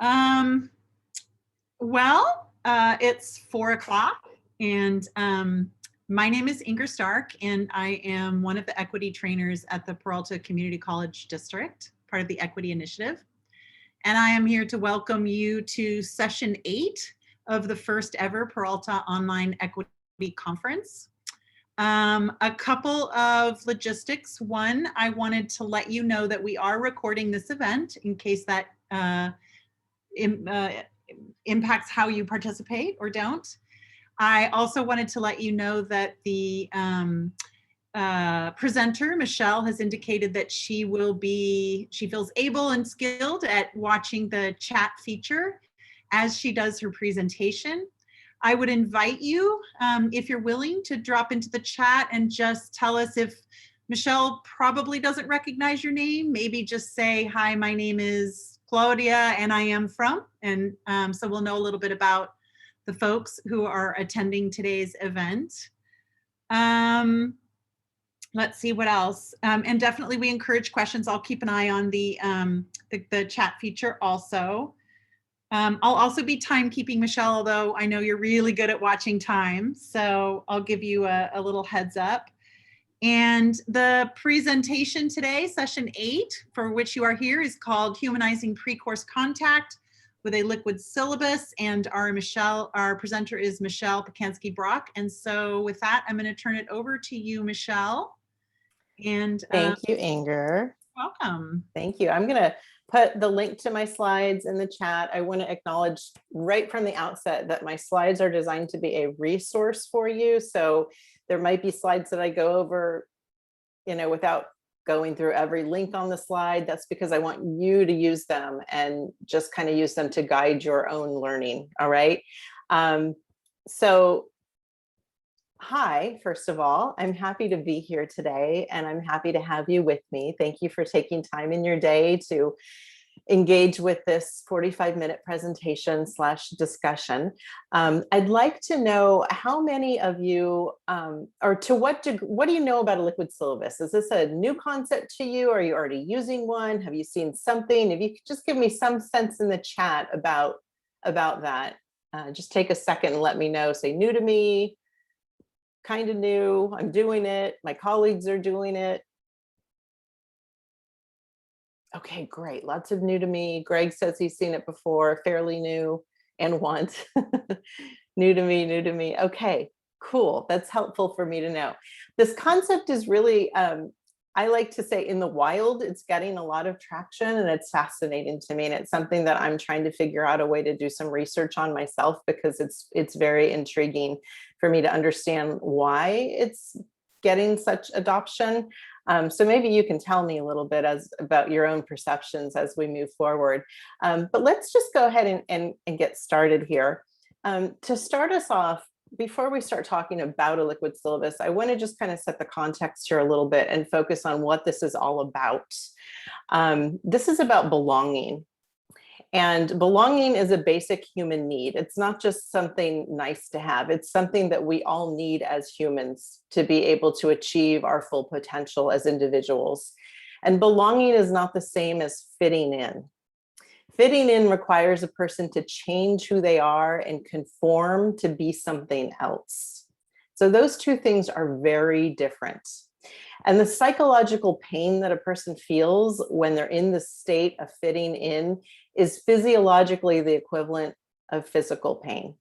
Um, it's 4 o'clock, and my name is Inger Stark, and I am one of the equity trainers at the Peralta Community College District, part of the Equity Initiative. And I am here to welcome you to session 8 of the first ever Peralta Online Equity Conference. A couple of logistics. One, I wanted to let you know that we are recording this event in case that impacts how you participate or don't. I also wanted to let you know that the presenter, Michelle, has indicated that she feels able and skilled at watching the chat feature as she does her presentation. I would invite you, if you're willing, to drop into the chat and just tell us if Michelle probably doesn't recognize your name. Maybe just say, hi, my name is Claudia and I am from, and so we'll know a little bit about the folks who are attending today's event. Let's see what else. And definitely we encourage questions. I'll keep an eye on the chat feature also. I'll also be timekeeping, Michelle, although I know you're really good at watching time. So I'll give you a little heads up. And the presentation today, session 8, for which you are here, is called Humanizing Pre-Course Contact with a Liquid Syllabus. And our presenter is Michelle Pacansky-Brock. And so with that, I'm going to turn it over to you, Michelle. And thank you, Inger. Welcome. Thank you. I'm going to put the link to my slides in the chat. I want to acknowledge right from the outset that my slides are designed to be a resource for you. So there might be slides that I go over, without going through every link on the slide. That's because I want you to use them and just kind of use them to guide your own learning. All right. So hi, first of all, I'm happy to be here today and I'm happy to have you with me. Thank you for taking time in your day to engage with this 45-minute presentation / discussion. I'd like to know how many of you, or to what do you know about a liquid syllabus? Is this a new concept to you? Are you already using one? Have you seen something? If you could just give me some sense in the chat about that. Just take a second and let me know. Say new to me, kind of new, I'm doing it, my colleagues are doing it. Okay, great. Lots of new to me. Greg says he's seen it before, fairly new and once. New to me, new to me. Okay, cool. That's helpful for me to know. This concept is really, I like to say in the wild, it's getting a lot of traction and it's fascinating to me. And it's something that I'm trying to figure out a way to do some research on myself because it's very intriguing for me to understand why it's getting such adoption. So maybe you can tell me a little bit about your own perceptions as we move forward. But let's just go ahead and get started here. To start us off, before we start talking about a liquid syllabus, I want to just kind of set the context here a little bit and focus on what this is all about. This is about belonging. And belonging is a basic human need. It's not just something nice to have. It's something that we all need as humans to be able to achieve our full potential as individuals. And belonging is not the same as fitting in. Fitting in requires a person to change who they are and conform to be something else. So those two things are very different. And the psychological pain that a person feels when they're in the state of fitting in is physiologically the equivalent of physical pain.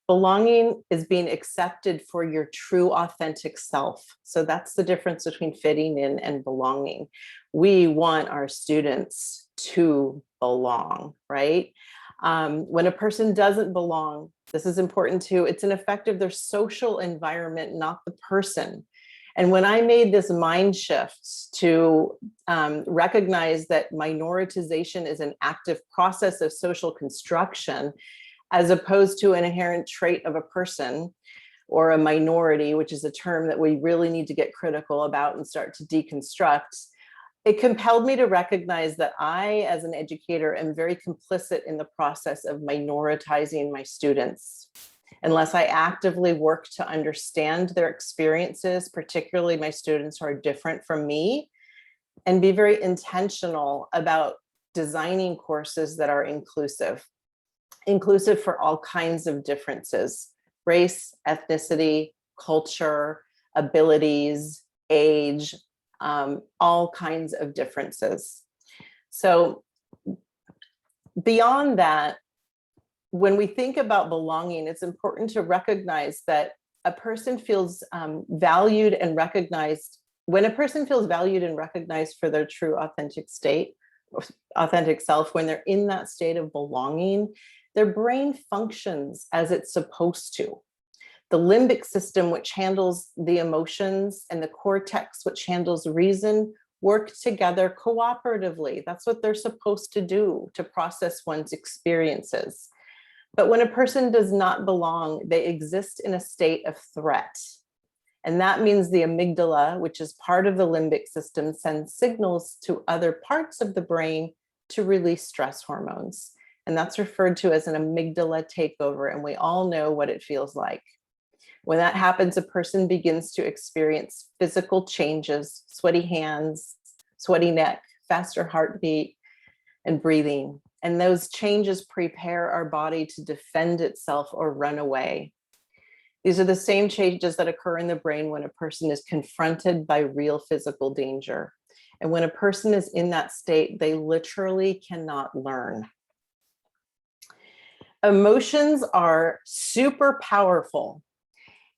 Belonging is being accepted for your true authentic self. So that's the difference between fitting in and belonging. We want our students to belong, right? When a person doesn't belong, this is important too, it's an effect of their social environment, not the person. And when I made this mind shift to recognize that minoritization is an active process of social construction, as opposed to an inherent trait of a person or a minority, which is a term that we really need to get critical about and start to deconstruct, it compelled me to recognize that I, as an educator, am very complicit in the process of minoritizing my students. Unless I actively work to understand their experiences, particularly my students who are different from me, and be very intentional about designing courses that are inclusive for all kinds of differences: race, ethnicity, culture, abilities, age, all kinds of differences. So beyond that, when we think about belonging, it's important to recognize that a person feels valued and recognized. When a person feels valued and recognized for their true authentic state, authentic self, when they're in that state of belonging, their brain functions as it's supposed to. The limbic system, which handles the emotions, and the cortex, which handles reason, work together cooperatively. That's what they're supposed to do, to process one's experiences. But when a person does not belong, they exist in a state of threat. And that means the amygdala, which is part of the limbic system, sends signals to other parts of the brain to release stress hormones. And that's referred to as an amygdala takeover. And we all know what it feels like. When that happens, a person begins to experience physical changes: sweaty hands, sweaty neck, faster heartbeat, and breathing. And those changes prepare our body to defend itself or run away. These are the same changes that occur in the brain when a person is confronted by real physical danger. And when a person is in that state, they literally cannot learn. Emotions are super powerful.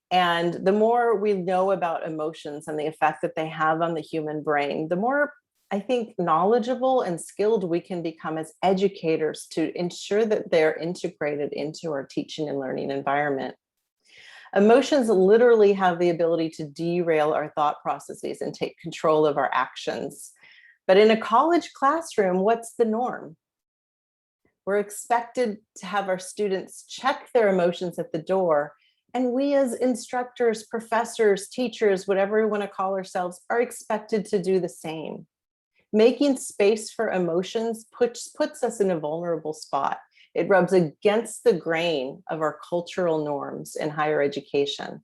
And the more we know about emotions and the effect that they have on the human brain, the more, I think, knowledgeable and skilled we can become as educators to ensure that they're integrated into our teaching and learning environment. Emotions literally have the ability to derail our thought processes and take control of our actions. But in a college classroom, what's the norm? We're expected to have our students check their emotions at the door. And we as instructors, professors, teachers, whatever we want to call ourselves, are expected to do the same. Making space for emotions puts us in a vulnerable spot. It rubs against the grain of our cultural norms in higher education.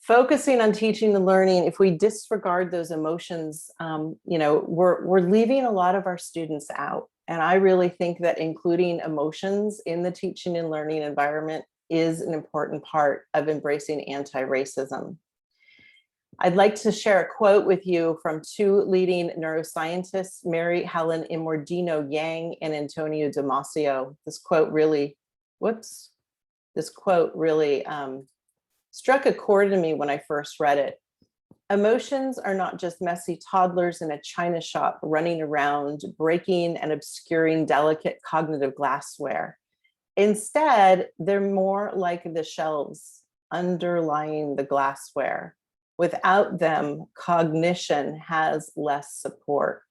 Focusing on teaching and learning, if we disregard those emotions, we're leaving a lot of our students out. And I really think that including emotions in the teaching and learning environment is an important part of embracing anti-racism. I'd like to share a quote with you from two leading neuroscientists, Mary Helen Immordino Yang and Antonio Damasio. This quote really struck a chord in me when I first read it. Emotions are not just messy toddlers in a china shop running around, breaking and obscuring delicate cognitive glassware. Instead, they're more like the shelves underlying the glassware. Without them, cognition has less support.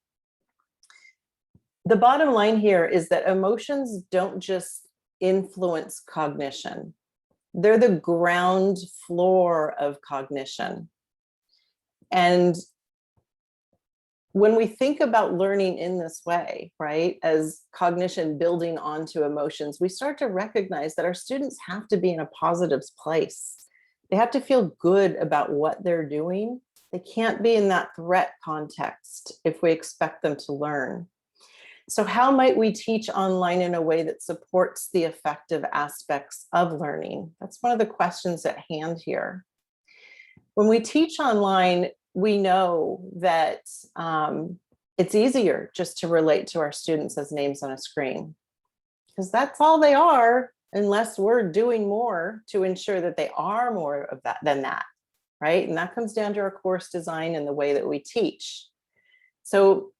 The bottom line here is that emotions don't just influence cognition. They're the ground floor of cognition. And when we think about learning in this way, right, as cognition building onto emotions, we start to recognize that our students have to be in a positive place. They have to feel good about what they're doing. They can't be in that threat context if we expect them to learn. So how might we teach online in a way that supports the effective aspects of learning? That's one of the questions at hand here. When we teach online, we know that it's easier just to relate to our students as names on a screen, because that's all they are, unless we're doing more to ensure that they are more of that than that, right? And that comes down to our course design and the way that we teach. So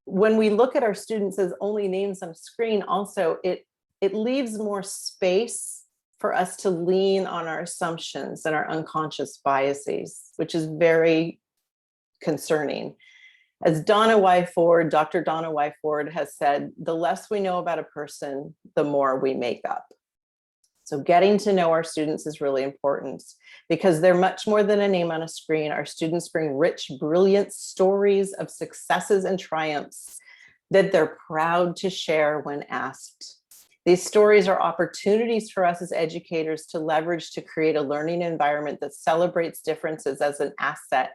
when we look at our students as only names on a screen, also it leaves more space for us to lean on our assumptions and our unconscious biases, which is very concerning. As Dr. Donna Y. Ford has said, the less we know about a person, the more we make up. So getting to know our students is really important because they're much more than a name on a screen. Our students bring rich, brilliant stories of successes and triumphs that they're proud to share when asked. These stories are opportunities for us as educators to leverage to create a learning environment that celebrates differences as an asset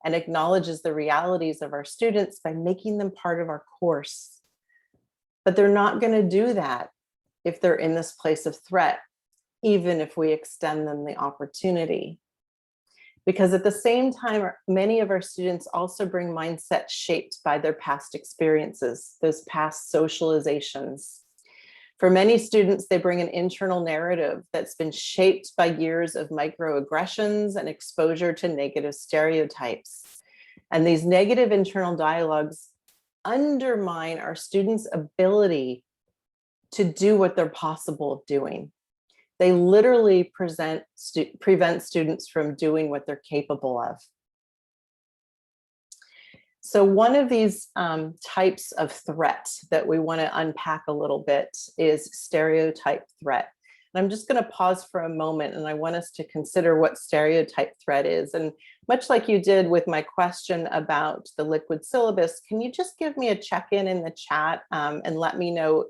and acknowledges the realities of our students by making them part of our course. But they're not going to do that if they're in this place of threat, even if we extend them the opportunity. Because at the same time, many of our students also bring mindsets shaped by their past experiences, those past socializations. For many students, they bring an internal narrative that's been shaped by years of microaggressions and exposure to negative stereotypes. And these negative internal dialogues undermine our students' ability to do what they're possible of doing. They literally prevent students from doing what they're capable of. So one of these types of threat that we want to unpack a little bit is stereotype threat. And I'm just going to pause for a moment, and I want us to consider what stereotype threat is. And much like you did with my question about the liquid syllabus, can you just give me a check-in in the chat and let me know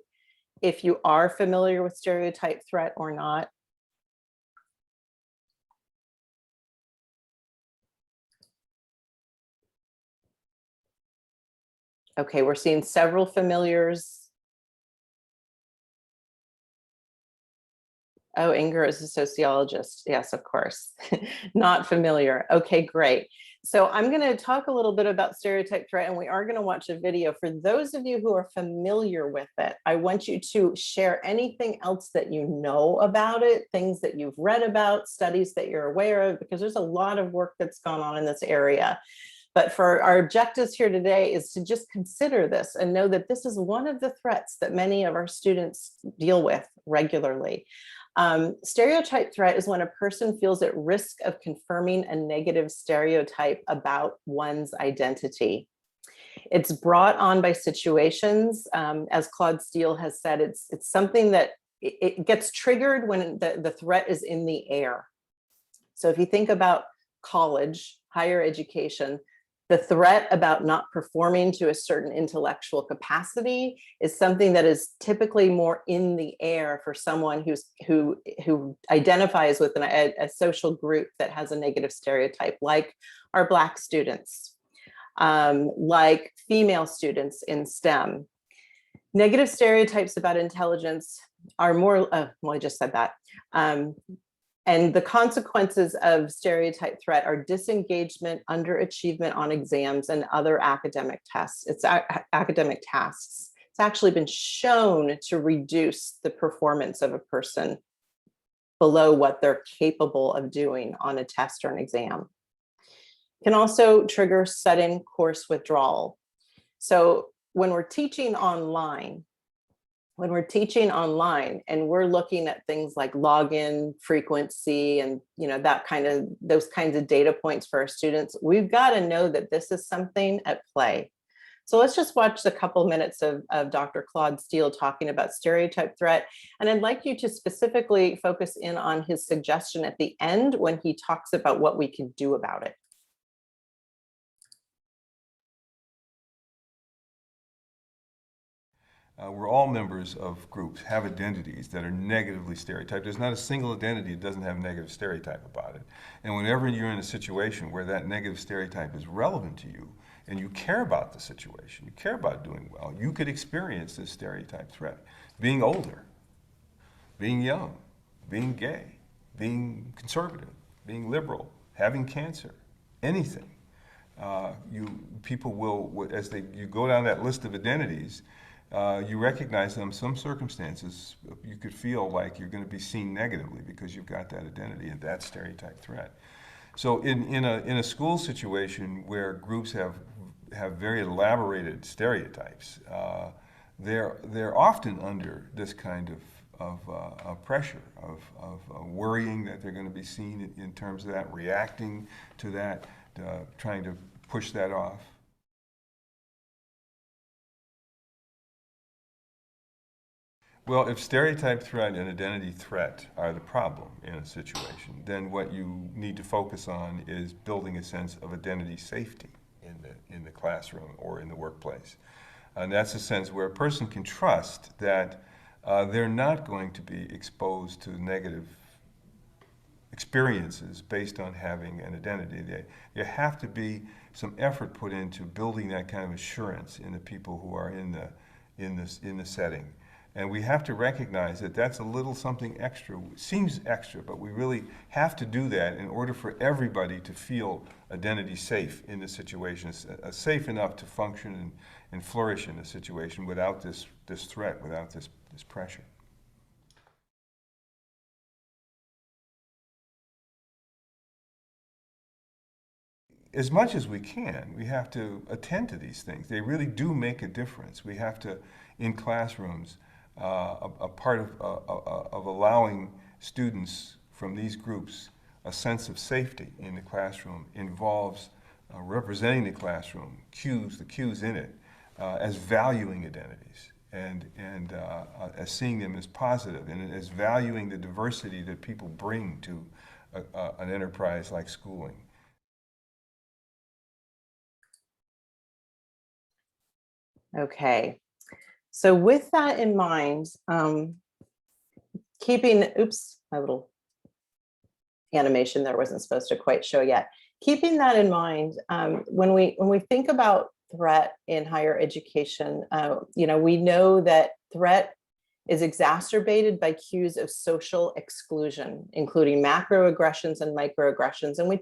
if you are familiar with stereotype threat or not? Okay, we're seeing several familiars. Oh, Inger is a sociologist. Yes, of course. Not familiar. Okay, great. So I'm going to talk a little bit about stereotype threat, and we are going to watch a video. For those of you who are familiar with it, I want you to share anything else that you know about it, things that you've read about, studies that you're aware of, because there's a lot of work that's gone on in this area. But for our objectives here today is to just consider this and know that this is one of the threats that many of our students deal with regularly. Stereotype threat is when a person feels at risk of confirming a negative stereotype about one's identity. It's brought on by situations. As Claude Steele has said, it's something that it gets triggered when the threat is in the air. So if you think about college, higher education, the threat about not performing to a certain intellectual capacity is something that is typically more in the air for someone who identifies with a social group that has a negative stereotype, like our Black students, like female students in STEM. Negative stereotypes about intelligence are more, well, I just said that. And the consequences of stereotype threat are disengagement, underachievement on exams, and other academic tests. It's academic tasks. It's actually been shown to reduce the performance of a person below what they're capable of doing on a test or an exam. It can also trigger sudden course withdrawal. So when we're teaching online, and we're looking at things like login frequency and those kinds of data points for our students, we've got to know that this is something at play. So let's just watch a couple minutes of Dr. Claude Steele talking about stereotype threat. And I'd like you to specifically focus in on his suggestion at the end when he talks about what we can do about it. We're all members of groups, have identities that are negatively stereotyped. There's not a single identity that doesn't have a negative stereotype about it. And whenever you're in a situation where that negative stereotype is relevant to you, and you care about the situation, you care about doing well, you could experience this stereotype threat. Being older, being young, being gay, being conservative, being liberal, having cancer, anything. People will, as you go down that list of identities, you recognize them in some circumstances, you could feel like you're going to be seen negatively because you've got that identity and that stereotype threat. So in a school situation where groups have very elaborated stereotypes, they're often under this kind of pressure of worrying that they're going to be seen in terms of that, reacting to that, trying to push that off. Well, if stereotype threat and identity threat are the problem in a situation, then what you need to focus on is building a sense of identity safety in the classroom or in the workplace. And that's a sense where a person can trust that they're not going to be exposed to negative experiences based on having an identity. You have to be some effort put into building that kind of assurance in the people who are in the setting. And we have to recognize that that's a little something extra. It seems extra, but we really have to do that in order for everybody to feel identity safe in the situation, safe enough to function and flourish in the situation without this threat, without this pressure. As much as we can, we have to attend to these things. They really do make a difference. We have to, in classrooms, a part of allowing students from these groups a sense of safety in the classroom involves representing the classroom, the cues in it, as valuing identities and as seeing them as positive and as valuing the diversity that people bring to an enterprise like schooling. Okay, so with that in mind, oops, my little animation there wasn't supposed to quite show yet. Keeping that in mind, when we think about threat in higher education, we know that threat is exacerbated by cues of social exclusion, including macroaggressions and microaggressions. And we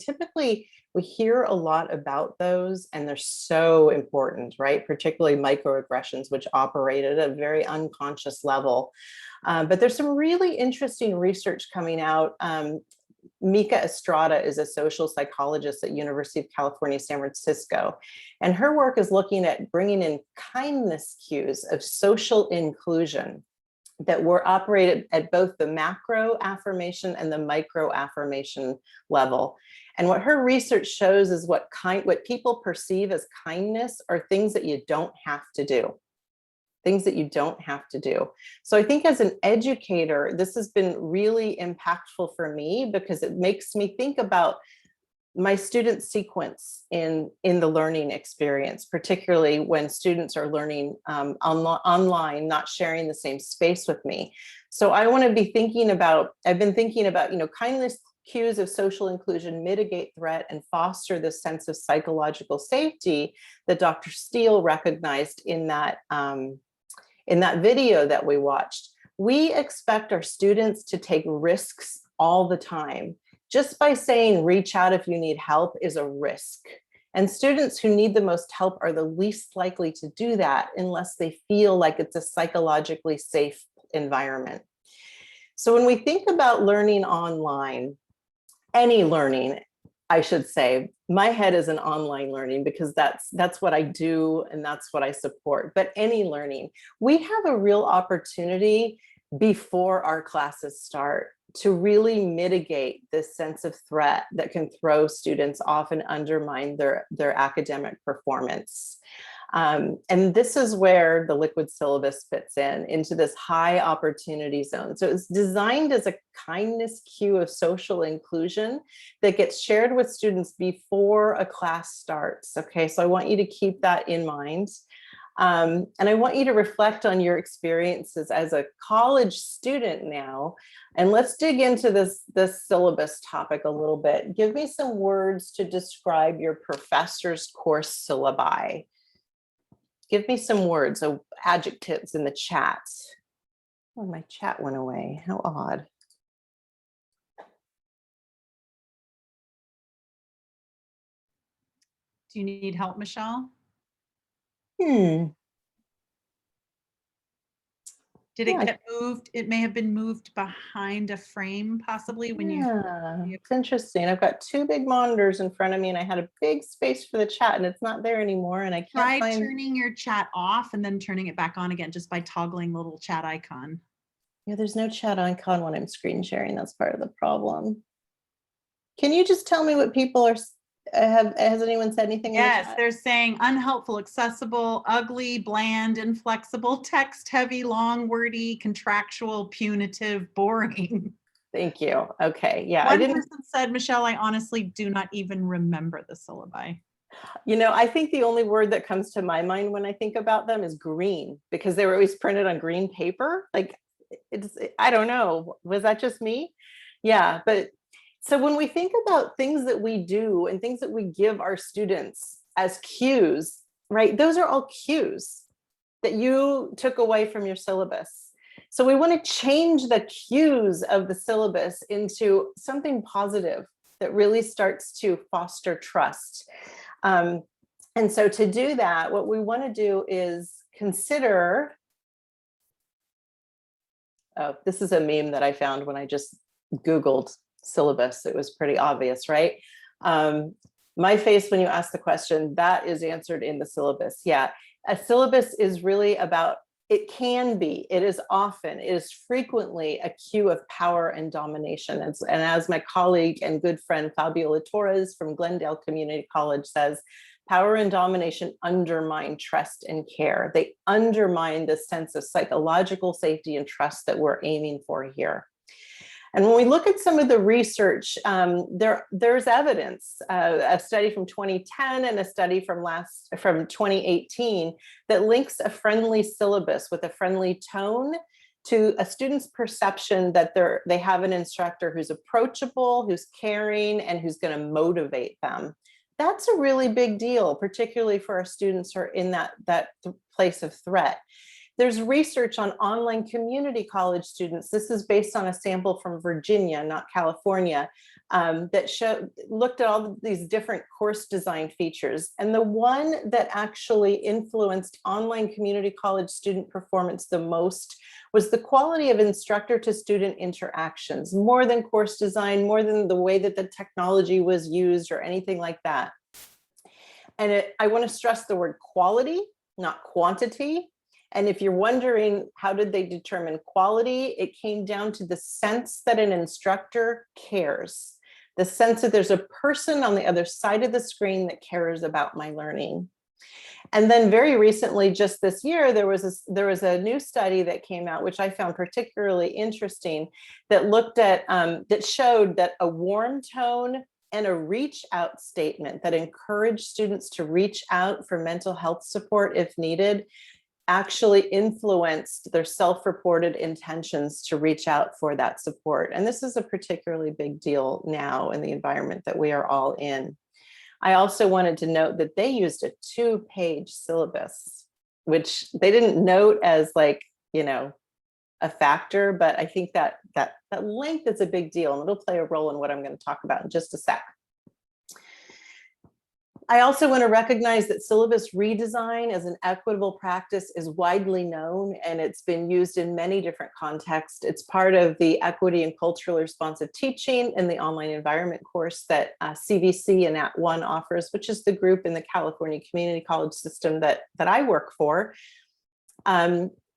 hear a lot about those, and they're so important, right? Particularly microaggressions, which operate at a very unconscious level. But there's some really interesting research coming out. Mika Estrada is a social psychologist at University of California, San Francisco. And her work is looking at bringing in kindness cues of social inclusion that were operated at both the macro affirmation and the micro affirmation level. And what her research shows is what people perceive as kindness are things that you don't have to do. Things that you don't have to do. So I think as an educator, this has been really impactful for me because it makes me think about my student sequence in the learning experience, particularly when students are learning online, not sharing the same space with me. So I want to be thinking about, I've been thinking about, kindness cues of social inclusion mitigate threat and foster this sense of psychological safety that Dr. Steele recognized in that video that we watched. We expect our students to take risks all the time. Just by saying reach out if you need help is a risk. And students who need the most help are the least likely to do that unless they feel like it's a psychologically safe environment. So when we think about learning online, any learning, I should say, my head is in online learning because that's what I do and that's what I support. But any learning, we have a real opportunity before our classes start to really mitigate this sense of threat that can throw students off and undermine their academic performance. And this is where the Liquid Syllabus fits into this high opportunity zone. So it's designed as a kindness cue of social inclusion that gets shared with students before a class starts. Okay, so I want you to keep that in mind. And I want you to reflect on your experiences as a college student now. And let's dig into this syllabus topic a little bit. Give me some words to describe your professor's course syllabi. Give me some words, so adjectives in the chat. Oh, my chat went away. How odd. Do you need help, Michelle? Did it get moved? It may have been moved behind a frame, possibly when It's interesting. I've got two big monitors in front of me and I had a big space for the chat and it's not there anymore. And I can't try turning your chat off and then turning it back on again just by toggling the little chat icon. Yeah, there's no chat icon when I'm screen sharing. That's part of the problem. Can you just tell me what people are, has anyone said anything? Yes, they're saying unhelpful, accessible, ugly, bland, inflexible, text heavy, long, wordy, contractual, punitive, boring. Thank you. Okay. Yeah. One person said, Michelle, I honestly do not even remember the syllabi. I think the only word that comes to my mind when I think about them is green, because they were always printed on green paper. Like, I don't know. Was that just me? Yeah. But so when we think about things that we do and things that we give our students as cues, right? Those are all cues that you took away from your syllabus. So we want to change the cues of the syllabus into something positive that really starts to foster trust. And so to do that, what we want to do is consider, oh, this is a meme that I found when I just Googled syllabus. It was pretty obvious, right? My face when you ask the question, that is answered in the syllabus. Yeah, a syllabus is really about, it can be, it is often, it is frequently a cue of power and domination. And as my colleague and good friend Fabiola Torres from Glendale Community College says, power and domination undermine trust and care. They undermine the sense of psychological safety and trust that we're aiming for here. And when we look at some of the research, there's evidence, a study from 2010 and a study from 2018 that links a friendly syllabus with a friendly tone to a student's perception that they have an instructor who's approachable, who's caring, and who's going to motivate them. That's a really big deal, particularly for our students who are in that place of threat. There's research on online community college students. This is based on a sample from Virginia, not California, that looked at all these different course design features. And the one that actually influenced online community college student performance the most was the quality of instructor to student interactions, more than course design, more than the way that the technology was used or anything like that. And I want to stress the word quality, not quantity. And if you're wondering, how did they determine quality? It came down to the sense that an instructor cares, the sense that there's a person on the other side of the screen that cares about my learning. And then very recently, just this year, there was a new study that came out, which I found particularly interesting, that looked at, that showed that a warm tone and a reach out statement that encouraged students to reach out for mental health support if needed actually influenced their self-reported intentions to reach out for that support. And this is a particularly big deal now in the environment that we are all in. I also wanted to note that they used a 2-page syllabus, which they didn't note as like, a factor, but I think that length is a big deal, and it'll play a role in what I'm going to talk about in just a sec. I also want to recognize that syllabus redesign as an equitable practice is widely known, and it's been used in many different contexts. It's part of the equity and culturally responsive teaching in the online environment course that CVC and @ONE offers, which is the group in the California Community College system that I work for.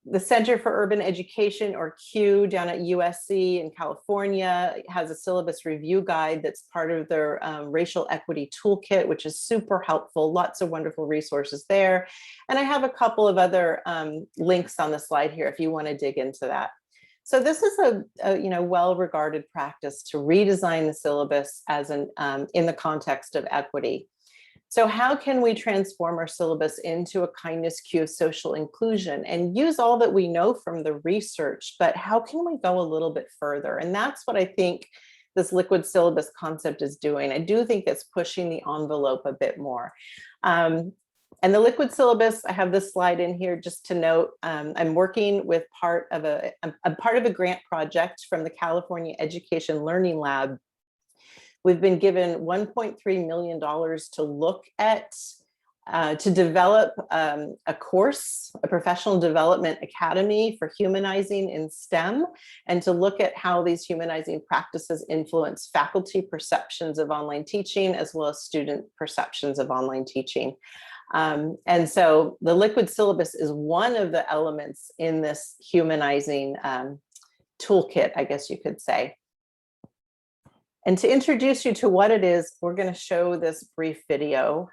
The Center for Urban Education, or CUE, down at USC in California has a syllabus review guide that's part of their racial equity toolkit, which is super helpful. Lots of wonderful resources there. And I have a couple of other links on the slide here if you want to dig into that. So this is a well-regarded practice to redesign the syllabus as in the context of equity. So how can we transform our syllabus into a kindness cue of social inclusion and use all that we know from the research, but how can we go a little bit further? And that's what I think this liquid syllabus concept is doing. I do think it's pushing the envelope a bit more. And the liquid syllabus, I have this slide in here just to note, I'm working with I'm part of a grant project from the California Education Learning Lab. We've been given $1.3 million to look at, to develop a course, a professional development academy for humanizing in STEM, and to look at how these humanizing practices influence faculty perceptions of online teaching, as well as student perceptions of online teaching. And so the liquid syllabus is one of the elements in this humanizing toolkit, I guess you could say. And to introduce you to what it is, we're going to show this brief video.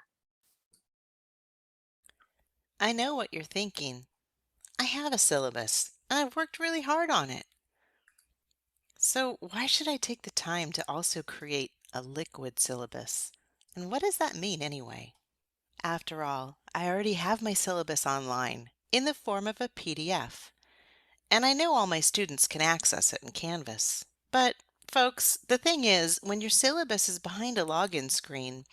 I know what you're thinking. I have a syllabus, and I've worked really hard on it. So why should I take the time to also create a liquid syllabus? And what does that mean anyway? After all, I already have my syllabus online in the form of a PDF, and I know all my students can access it in Canvas. But folks, the thing is, when your syllabus is behind a login screen,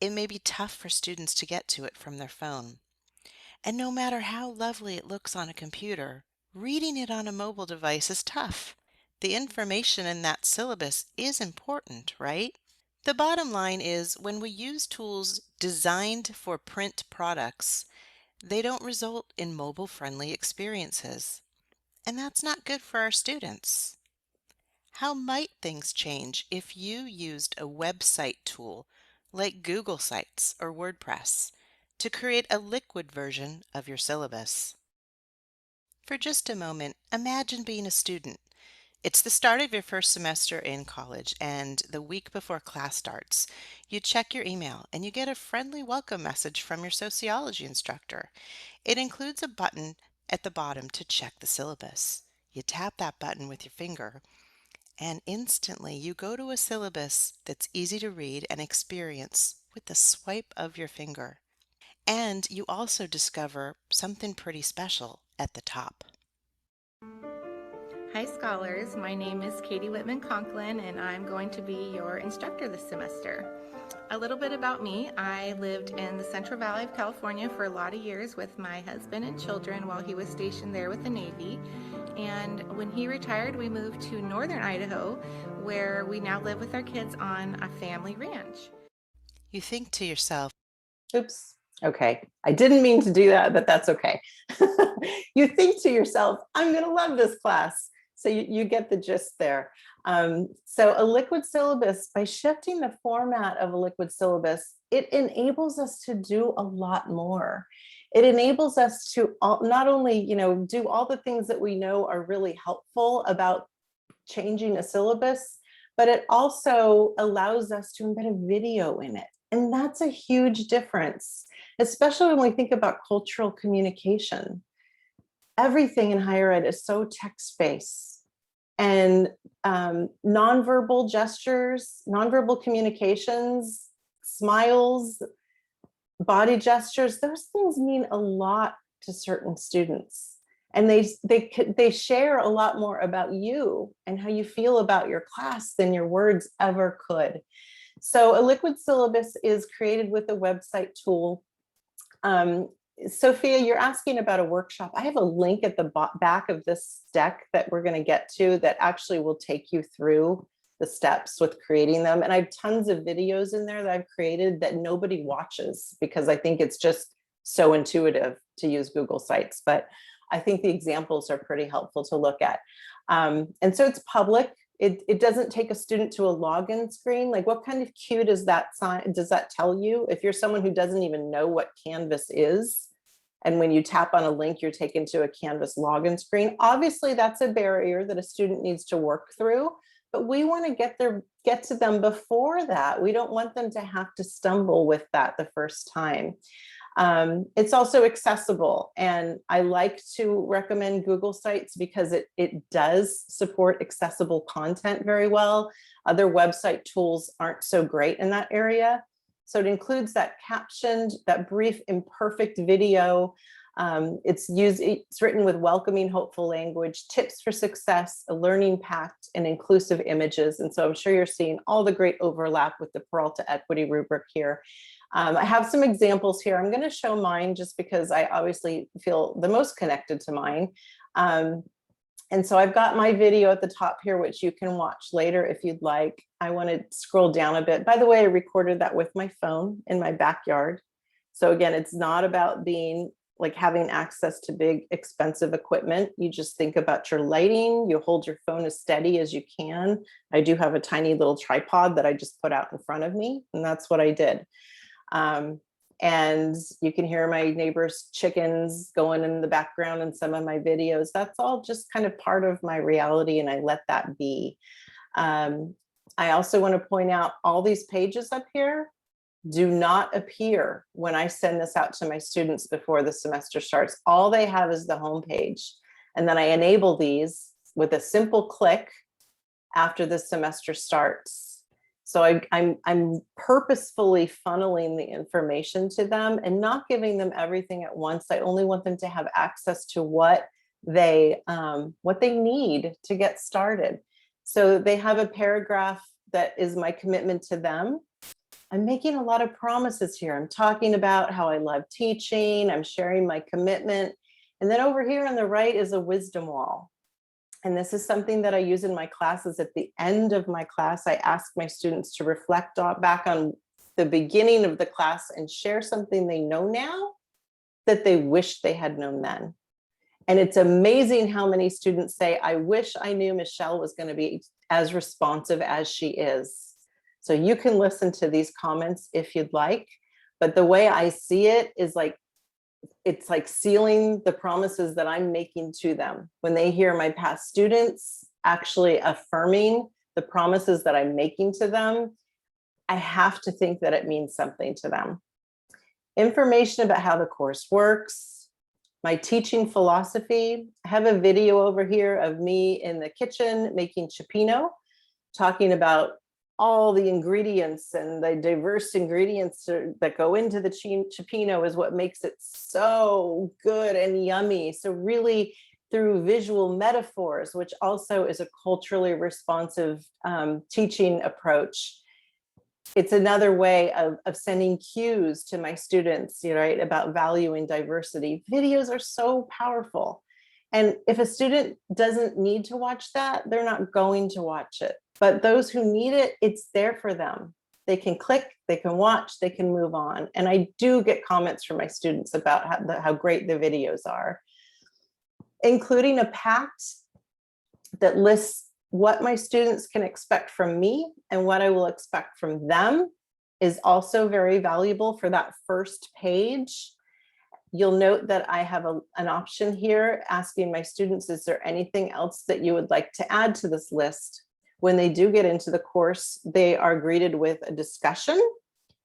it may be tough for students to get to it from their phone. And no matter how lovely it looks on a computer, reading it on a mobile device is tough. The information in that syllabus is important, right? The bottom line is when we use tools designed for print products, they don't result in mobile-friendly experiences. And that's not good for our students. How might things change if you used a website tool like Google Sites or WordPress to create a liquid version of your syllabus? For just a moment, imagine being a student. It's the start of your first semester in college, and the week before class starts, you check your email and you get a friendly welcome message from your sociology instructor. It includes a button at the bottom to check the syllabus. You tap that button with your finger, and instantly you go to a syllabus that's easy to read and experience with the swipe of your finger. And you also discover something pretty special at the top. Hi scholars, my name is Katie Whitman Conklin and I'm going to be your instructor this semester. A little bit about me, I lived in the Central Valley of California for a lot of years with my husband and children while he was stationed there with the Navy. And when he retired, we moved to northern Idaho, where we now live with our kids on a family ranch. You think to yourself, Oops. Okay. I didn't mean to do that, but that's okay. You think to yourself, I'm going to love this class. So you get the gist there. So a liquid syllabus, by shifting the format of a liquid syllabus, it enables us to do a lot more. It enables us to not only, do all the things that we know are really helpful about changing a syllabus, but it also allows us to embed a video in it. And that's a huge difference, especially when we think about cultural communication. Everything in higher ed is so text-based, and nonverbal gestures, nonverbal communications, smiles, body gestures, those things mean a lot to certain students. And they share a lot more about you and how you feel about your class than your words ever could. So a liquid syllabus is created with a website tool. Sophia, you're asking about a workshop. I have a link at the back of this deck that we're going to get to that actually will take you through the steps with creating them. And I have tons of videos in there that I've created that nobody watches because I think it's just so intuitive to use Google Sites. But I think the examples are pretty helpful to look at. And so it's public. It doesn't take a student to a login screen. Like, what kind of cue does that tell you? If you're someone who doesn't even know what Canvas is, and when you tap on a link, you're taken to a Canvas login screen, obviously that's a barrier that a student needs to work through, but we want to get to them before that. We don't want them to have to stumble with that the first time. It's also accessible, and I like to recommend Google Sites because it does support accessible content very well. Other website tools aren't so great in that area. So it includes that captioned, that brief, imperfect video. It's written with welcoming, hopeful language, tips for success, a learning pack, and inclusive images. And so I'm sure you're seeing all the great overlap with the Peralta equity rubric here. I have some examples here. I'm going to show mine just because I obviously feel the most connected to mine. And so I've got my video at the top here, which you can watch later if you'd like. I want to scroll down a bit. By the way, I recorded that with my phone in my backyard. So again, it's not about being like having access to big, expensive equipment. You just think about your lighting. You hold your phone as steady as you can. I do have a tiny little tripod that I just put out in front of me, and that's what I did. And you can hear my neighbor's chickens going in the background in some of my videos. That's all just kind of part of my reality, and I let that be. I also want to point out all these pages up here do not appear when I send this out to my students before the semester starts. All they have is the home page. And then I enable these with a simple click after the semester starts. So I'm purposefully funneling the information to them and not giving them everything at once. I only want them to have access to what they need to get started. So they have a paragraph that is my commitment to them. I'm making a lot of promises here. I'm talking about how I love teaching. I'm sharing my commitment. And then over here on the right is a wisdom wall. And this is something that I use in my classes. At the end of my class, I ask my students to reflect back on the beginning of the class and share something they know now that they wish they had known then. And it's amazing how many students say, I wish I knew Michelle was going to be as responsive as she is. So you can listen to these comments if you'd like, but the way I see it is like, it's like sealing the promises that I'm making to them. When they hear my past students actually affirming the promises that I'm making to them, I have to think that it means something to them. Information about how the course works, my teaching philosophy. I have a video over here of me in the kitchen making cioppino, talking about all the ingredients and the diverse ingredients that go into the cioppino is what makes it so good and yummy. So really through visual metaphors, which also is a culturally responsive teaching approach. It's another way of sending cues to my students, right, about valuing diversity. Videos are so powerful. And if a student doesn't need to watch that, they're not going to watch it. But those who need it, it's there for them. They can click, they can watch, they can move on. And I do get comments from my students about how great the videos are. Including a pact that lists what my students can expect from me and what I will expect from them is also very valuable for that first page. You'll note that I have an option here asking my students, is there anything else that you would like to add to this list? When they do get into the course, they are greeted with a discussion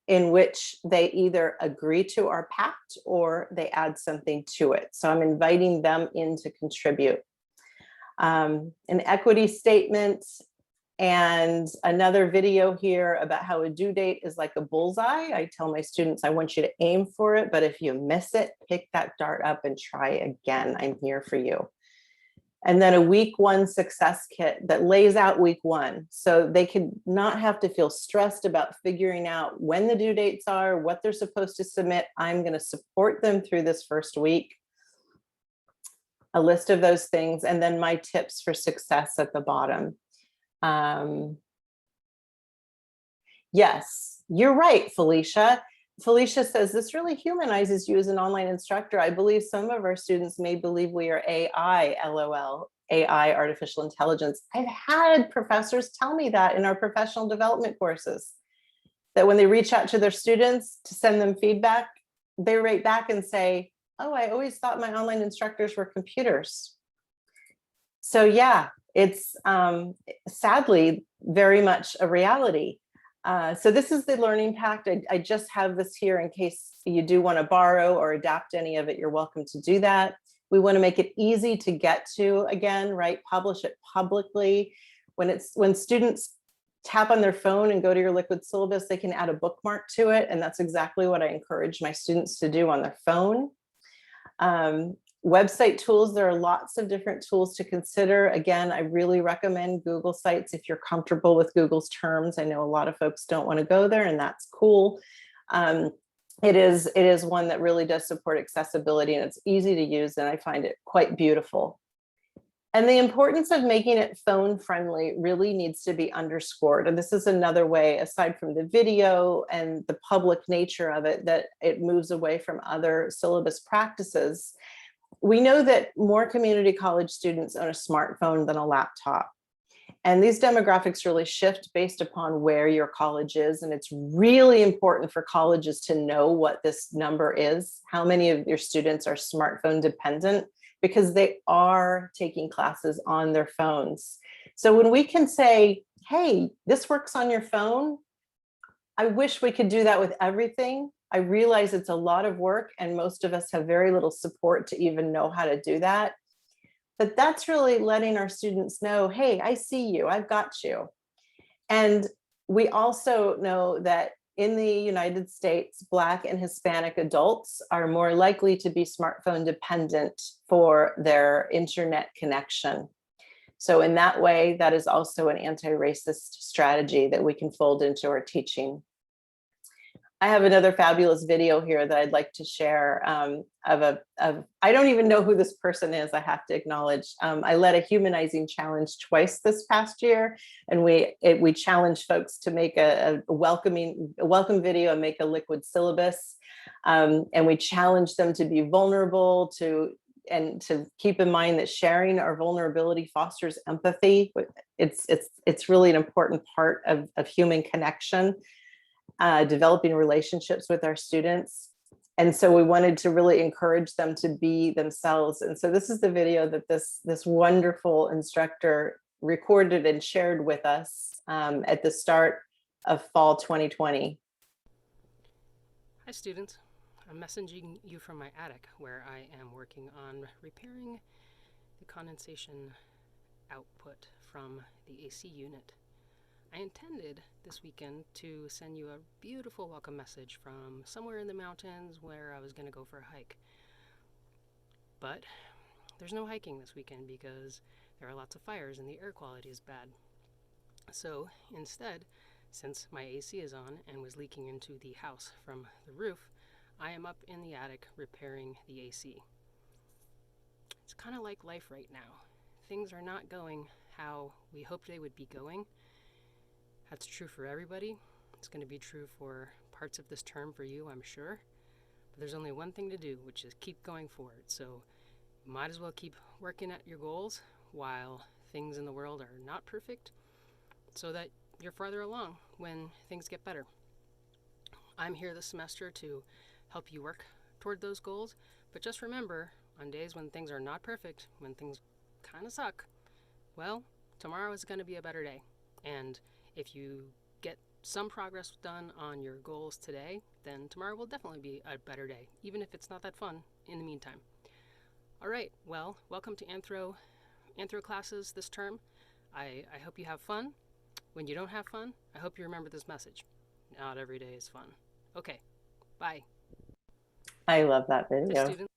in which they either agree to our pact or they add something to it. So I'm inviting them in to contribute. An equity statement and another video here about how a due date is like a bullseye. I tell my students, I want you to aim for it, but if you miss it, pick that dart up and try again. I'm here for you. And then a week 1 success kit that lays out week 1. So they could not have to feel stressed about figuring out when the due dates are, what they're supposed to submit. I'm going to support them through this first week. A list of those things, and then my tips for success at the bottom. Yes, you're right, Felicia. Felicia says, this really humanizes you as an online instructor. I believe some of our students may believe we are AI, LOL, AI, artificial intelligence. I've had professors tell me that in our professional development courses, that when they reach out to their students to send them feedback, they write back and say, oh, I always thought my online instructors were computers. So yeah, it's sadly very much a reality. So this is the learning pact. I just have this here in case you do want to borrow or adapt any of it, you're welcome to do that. We want to make it easy to get to, again, right? Publish it publicly. When students tap on their phone and go to your Liquid Syllabus, they can add a bookmark to it. And that's exactly what I encourage my students to do on their phone. Website tools, there are lots of different tools to consider. Again, I really recommend Google Sites if you're comfortable with Google's terms. I know a lot of folks don't want to go there, and that's cool. It is one that really does support accessibility, and it's easy to use, and I find it quite beautiful. And the importance of making it phone friendly really needs to be underscored. And this is another way, aside from the video and the public nature of it, that it moves away from other syllabus practices. We know that more community college students own a smartphone than a laptop. And these demographics really shift based upon where your college is. And it's really important for colleges to know what this number is, how many of your students are smartphone dependent, because they are taking classes on their phones. So when we can say, hey, this works on your phone, I wish we could do that with everything. I realize it's a lot of work and most of us have very little support to even know how to do that. But that's really letting our students know, hey, I see you, I've got you. And we also know that in the United States, Black and Hispanic adults are more likely to be smartphone dependent for their internet connection. So in that way, that is also an anti-racist strategy that we can fold into our teaching. I have another fabulous video here that I'd like to share I don't even know who this person is, I have to acknowledge. I led a humanizing challenge twice this past year, and we challenged folks to make a welcome video and make a liquid syllabus. And we challenged them to be vulnerable, and to keep in mind that sharing our vulnerability fosters empathy. It's really an important part of human connection. Developing relationships with our students. And so we wanted to really encourage them to be themselves. And so this is the video that this wonderful instructor recorded and shared with us at the start of fall 2020. Hi students, I'm messaging you from my attic where I am working on repairing the condensation output from the AC unit. I intended this weekend to send you a beautiful welcome message from somewhere in the mountains where I was going to go for a hike. But there's no hiking this weekend because there are lots of fires and the air quality is bad. So instead, since my AC is on and was leaking into the house from the roof, I am up in the attic repairing the AC. It's kind of like life right now. Things are not going how we hoped they would be going. That's true for everybody. It's going to be true for parts of this term for you, I'm sure. But there's only one thing to do, which is keep going forward. So you might as well keep working at your goals while things in the world are not perfect, so that you're farther along when things get better. I'm here this semester to help you work toward those goals, but just remember, on days when things are not perfect, when things kind of suck, well, tomorrow is going to be a better day. And if you get some progress done on your goals today, then tomorrow will definitely be a better day, even if it's not that fun in the meantime. All right, well, welcome to Anthro classes this term. I hope you have fun. When you don't have fun, I hope you remember this message. Not every day is fun. Okay, bye. I love that video. Hi, students.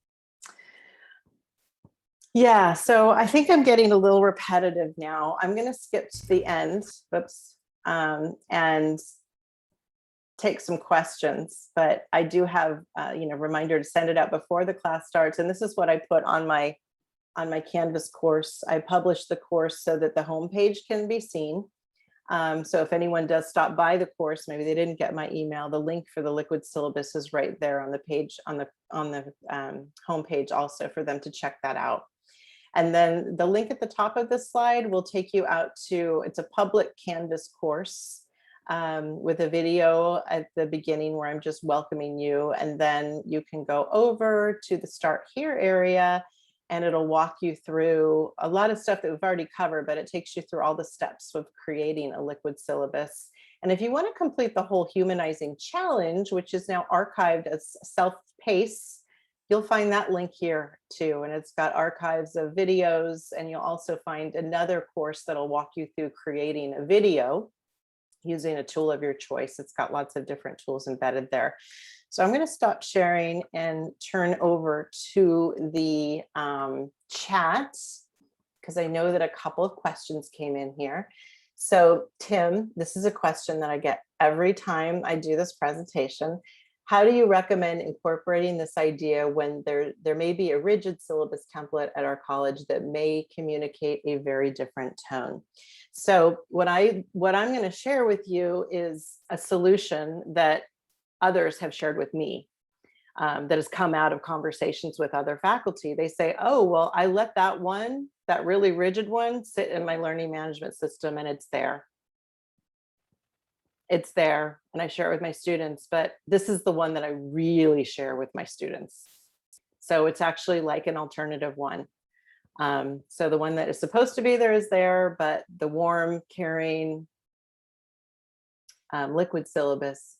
Yeah, so I think I'm getting a little repetitive now. I'm going to skip to the end, and take some questions, but I do have reminder to send it out before the class starts. And this is what I put on my Canvas course. I published the course so that the homepage can be seen. So if anyone does stop by the course, maybe they didn't get my email, the link for the Liquid Syllabus is right there on the page, on the homepage also, for them to check that out. And then the link at the top of this slide will take you out to, it's a public Canvas course with a video at the beginning where I'm just welcoming you. And then you can go over to the Start Here area, and it'll walk you through a lot of stuff that we've already covered, but it takes you through all the steps of creating a liquid syllabus. And if you want to complete the whole Humanizing challenge, which is now archived as self-paced, you'll find that link here too. And it's got archives of videos, and you'll also find another course that'll walk you through creating a video using a tool of your choice. It's got lots of different tools embedded there. So I'm going to stop sharing and turn over to the chat, because I know that a couple of questions came in here. So Tim, this is a question that I get every time I do this presentation. How do you recommend incorporating this idea when there may be a rigid syllabus template at our college that may communicate a very different tone? So what I'm going to share with you is a solution that others have shared with me that has come out of conversations with other faculty. They say, oh, well, I let that really rigid one sit in my learning management system, and it's there. It's there, and I share it with my students, but this is the one that I really share with my students. So it's actually like an alternative one. So the one that is supposed to be there is there, but the warm, caring, liquid syllabus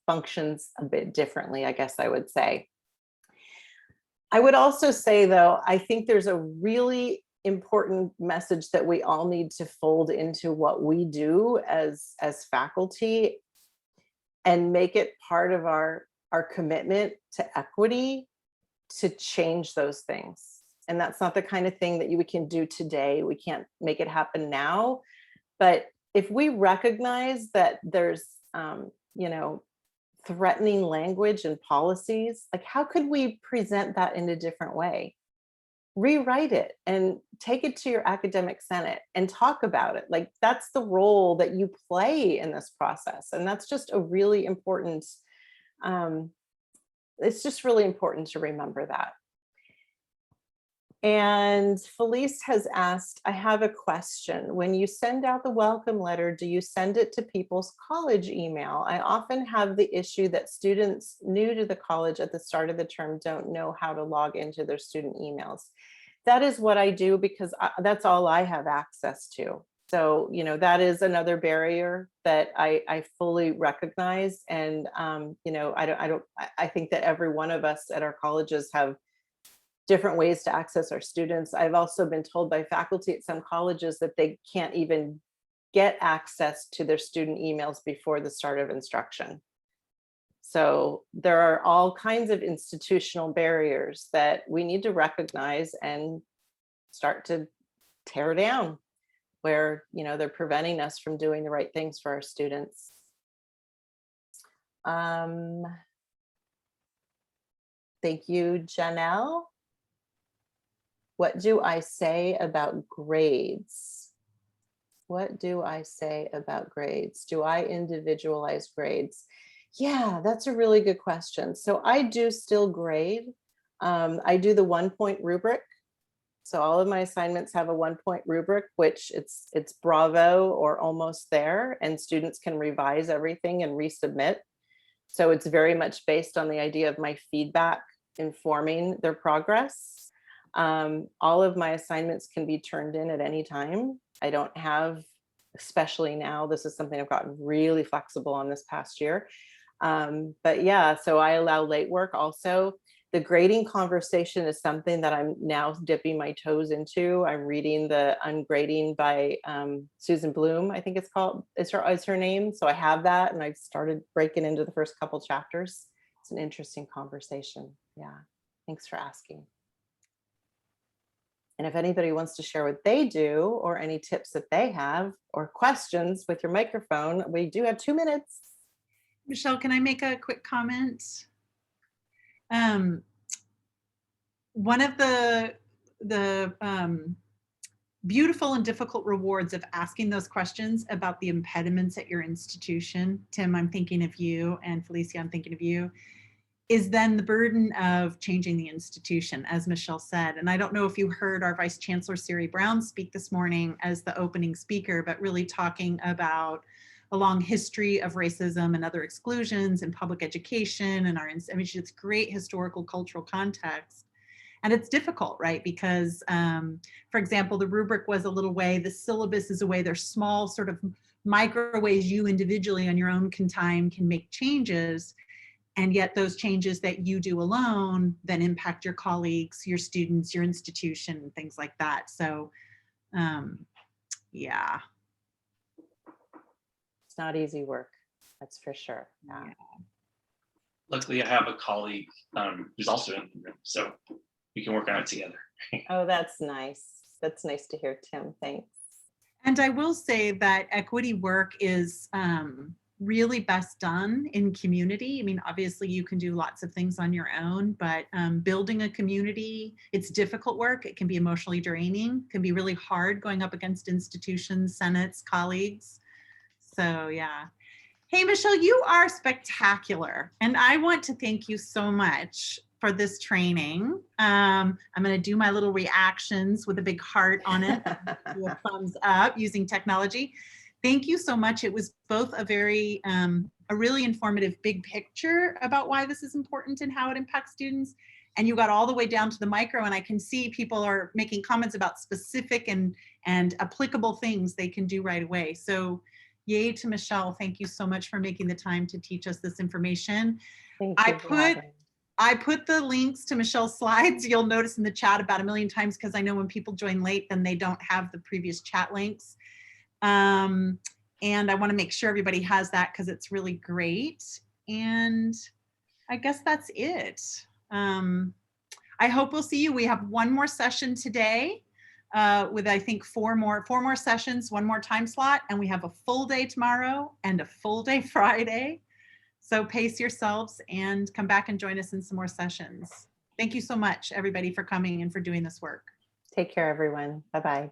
functions a bit differently, I guess I would say. I would also say, though, I think there's a really important message that we all need to fold into what we do as faculty, and make it part of our commitment to equity, to change those things. And that's not the kind of thing that we can do today. We can't make it happen now, but if we recognize that there's threatening language and policies, like how could we present that in a different way? Rewrite it and take it to your academic senate and talk about it. Like that's the role that you play in this process. And that's just a really important, it's just really important to remember that. And Felice has asked, I have a question. When you send out the welcome letter, do you send it to people's college email? I often have the issue that students new to the college at the start of the term don't know how to log into their student emails. That is what I do because that's all I have access to. So, you know, that is another barrier that I fully recognize. And, you know, I think that every one of us at our colleges have different ways to access our students. I've also been told by faculty at some colleges that they can't even get access to their student emails before the start of instruction. So there are all kinds of institutional barriers that we need to recognize and start to tear down where, you know, they're preventing us from doing the right things for our students. Thank you, Janelle. What do I say about grades? What do I say about grades? Do I individualize grades? Yeah, that's a really good question. So I do still grade. I do the 1-point rubric. So all of my assignments have a 1-point rubric, which it's Bravo or almost there, and students can revise everything and resubmit. So it's very much based on the idea of my feedback informing their progress. All of my assignments can be turned in at any time. I don't have, especially now, this is something I've gotten really flexible on this past year. But yeah, so I allow late work also. The grading conversation is something that I'm now dipping my toes into. I'm reading the Ungrading by Susan Bloom, I think it's called, is her name. So I have that and I've started breaking into the first couple chapters. It's an interesting conversation. Yeah, thanks for asking. And if anybody wants to share what they do or any tips that they have or questions with your microphone, we do have 2 minutes. Michelle, can I make a quick comment? One of the beautiful and difficult rewards of asking those questions about the impediments at your institution, Tim, I'm thinking of you, and Felicia, I'm thinking of you, is then the burden of changing the institution, as Michelle said. And I don't know if you heard our Vice Chancellor, Siri Brown, speak this morning as the opening speaker, but really talking about a long history of racism and other exclusions in public education and I mean, it's great historical cultural context. And it's difficult, right? Because, for example, the rubric was a little way, the syllabus is a way, there's small sort of micro ways you individually on your own time can make changes. And yet those changes that you do alone then impact your colleagues, your students, your institution, and things like that. So, yeah. It's not easy work, that's for sure. Yeah. Luckily, I have a colleague who's also in the room, so we can work on it together. Oh, that's nice. That's nice to hear, Tim. Thanks. And I will say that equity work is really best done in community. I mean, obviously you can do lots of things on your own, but building a community, it's difficult work. It can be emotionally draining, can be really hard going up against institutions, senates, colleagues. So yeah. Hey, Michelle, you are spectacular. And I want to thank you so much for this training. I'm going to do my little reactions with a big heart on it, do a thumbs up using technology. Thank you so much. It was both a very, a really informative big picture about why this is important and how it impacts students. And you got all the way down to the micro, and I can see people are making comments about specific and applicable things they can do right away. So yay to Michelle. Thank you so much for making the time to teach us this information. Thank you. I put the links to Michelle's slides. You'll notice in the chat about 1 million times, because I know when people join late, then they don't have the previous chat links. And I want to make sure everybody has that because it's really great. And I guess that's it. I hope we'll see you. We have one more session today with, I think, four more sessions, one more time slot, and we have a full day tomorrow and a full day Friday. So pace yourselves and come back and join us in some more sessions. Thank you so much, everybody, for coming and for doing this work. Take care, everyone. Bye-bye.